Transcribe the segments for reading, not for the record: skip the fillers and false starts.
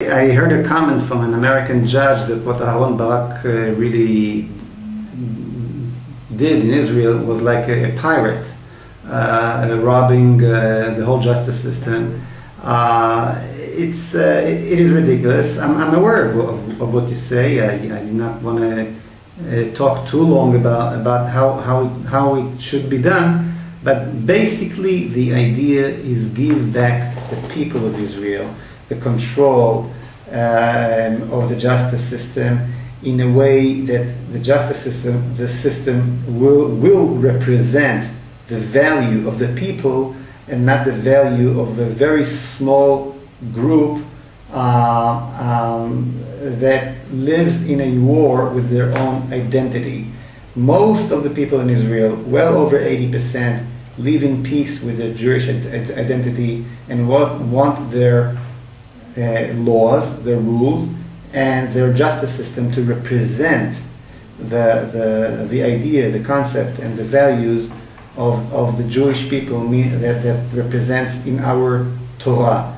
I heard a comment from an American judge that what Aaron Barak really did in Israel was like a pirate, robbing the whole justice system. It is ridiculous. I'm aware of what you say. I do not want to talk too long about how it should be done. But basically, the idea is give back the people of Israel the control of the justice system in a way that the justice system will represent the value of the people and not the value of a very small group that lives in a war with their own identity. Most of the people in Israel, well over 80%, live in peace with their Jewish identity and want their laws, their rules, and their justice system to represent the idea, the concept, and the values of the Jewish people that represents in our Torah.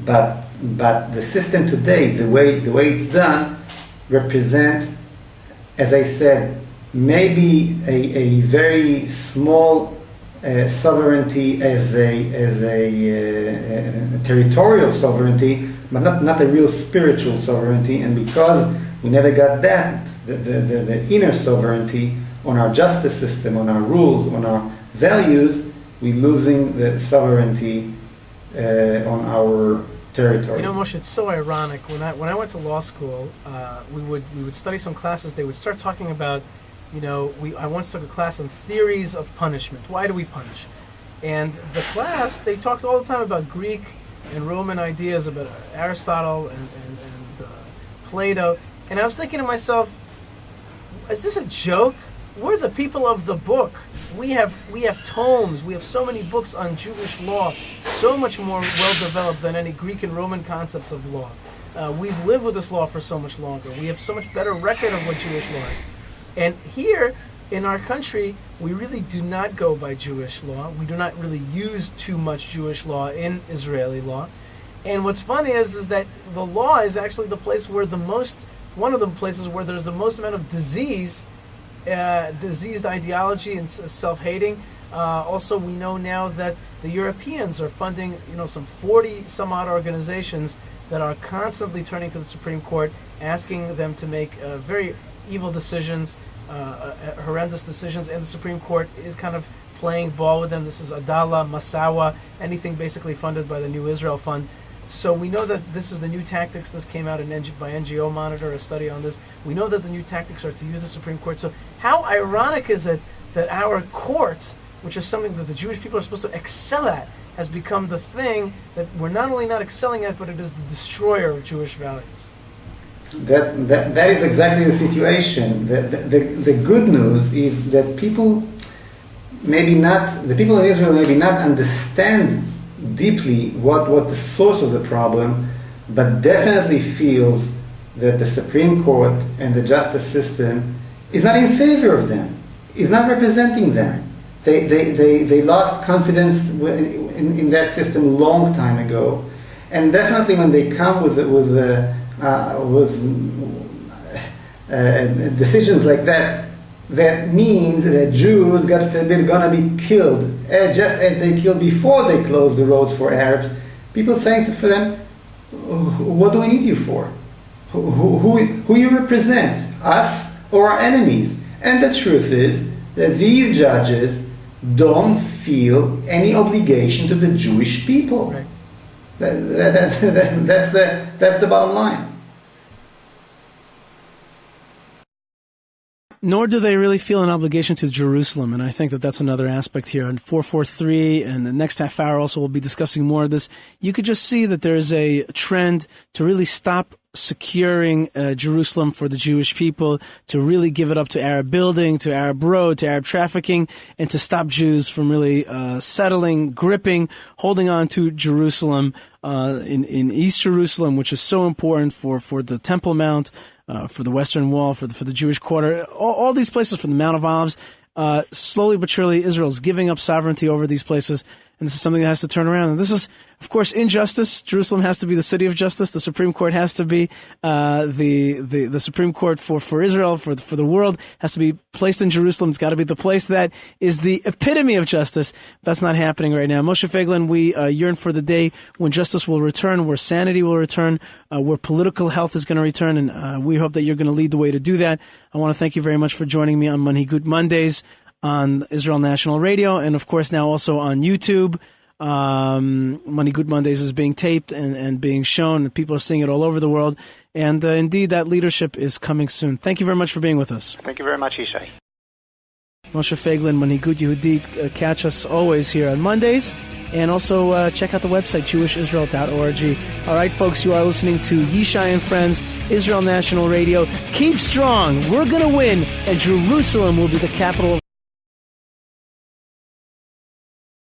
But the system today, the way it's done, represent, as I said, maybe a very small sovereignty as a territorial sovereignty, but not a real spiritual sovereignty. And because we never got that, the inner sovereignty on our justice system, on our rules, on our values, we're losing the sovereignty on our territory. You know, Moshe, it's so ironic. When I went to law school, we would study some classes. They would start talking about, I once took a class on theories of punishment. Why do we punish? And the class, they talked all the time about Greek and Roman ideas, about Aristotle and Plato. And I was thinking to myself, is this a joke? We're the people of the book. We have tomes. We have so many books on Jewish law, so much more well-developed than any Greek and Roman concepts of law. We've lived with this law for so much longer. We have so much better record of what Jewish law is. And here in our country, we really do not go by Jewish law. We do not really use too much Jewish law in Israeli law. And what's funny is that the law is actually the place where one of the places where there's the most amount of diseased ideology and self-hating. Also, we know now that the Europeans are funding, some 40 some odd organizations that are constantly turning to the Supreme Court, asking them to make very evil decisions, horrendous decisions, and the Supreme Court is kind of playing ball with them. This is Adala, Masawa, anything basically funded by the New Israel Fund. So we know that this is the new tactics. This came out by NGO Monitor, a study on this. We know that the new tactics are to use the Supreme Court. So how ironic is it that our court, which is something that the Jewish people are supposed to excel at, has become the thing that we're not only not excelling at, but it is the destroyer of Jewish values. That is exactly the situation. The good news is that the people in Israel maybe not understand deeply what the source of the problem, but definitely feels that the Supreme Court and the justice system is not in favor of them, is not representing them. They lost confidence in that system a long time ago, and definitely when they come with decisions like that, that means that Jews, God forbid, are going to be killed, just as they killed before they closed the roads for Arabs. People saying for them, what do we need you for? Who you represent, us or our enemies? And the truth is that these judges don't feel any obligation to the Jewish people. Right. That's the bottom line. Nor do they really feel an obligation to Jerusalem, and I think that that's another aspect here. In 443, and the next half hour also we'll be discussing more of this, you could just see that there's a trend to really stop securing Jerusalem for the Jewish people, to really give it up to Arab building, to Arab road, to Arab trafficking, and to stop Jews from really settling, gripping, holding on to Jerusalem in East Jerusalem, which is so important for the Temple Mount, for the Western Wall, for the Jewish Quarter, all these places, for the Mount of Olives. Slowly but surely, Israel's giving up sovereignty over these places. and this is something that has to turn around. And this is, of course, injustice. Jerusalem has to be the city of justice. The Supreme Court has to be the Supreme Court for Israel, for the world, has to be placed in Jerusalem. It's got to be the place that is the epitome of justice. That's not happening right now. Moshe Feiglin, we yearn for the day when justice will return, where sanity will return, where political health is going to return, and we hope that you're going to lead the way to do that. I want to thank you very much for joining me on Manhigut Mondays on Israel National Radio, and of course now also on YouTube. Manhigut Mondays is being taped and being shown, and people are seeing it all over the world. And indeed, that leadership is coming soon. Thank you very much for being with us. Thank you very much, Yishai. Moshe Feiglin, Manhigut Yehudit. Catch us always here on Mondays. And also check out the website, jewishisrael.org. All right, folks, you are listening to Yishai and Friends, Israel National Radio. Keep strong. We're going to win, and Jerusalem will be the capital of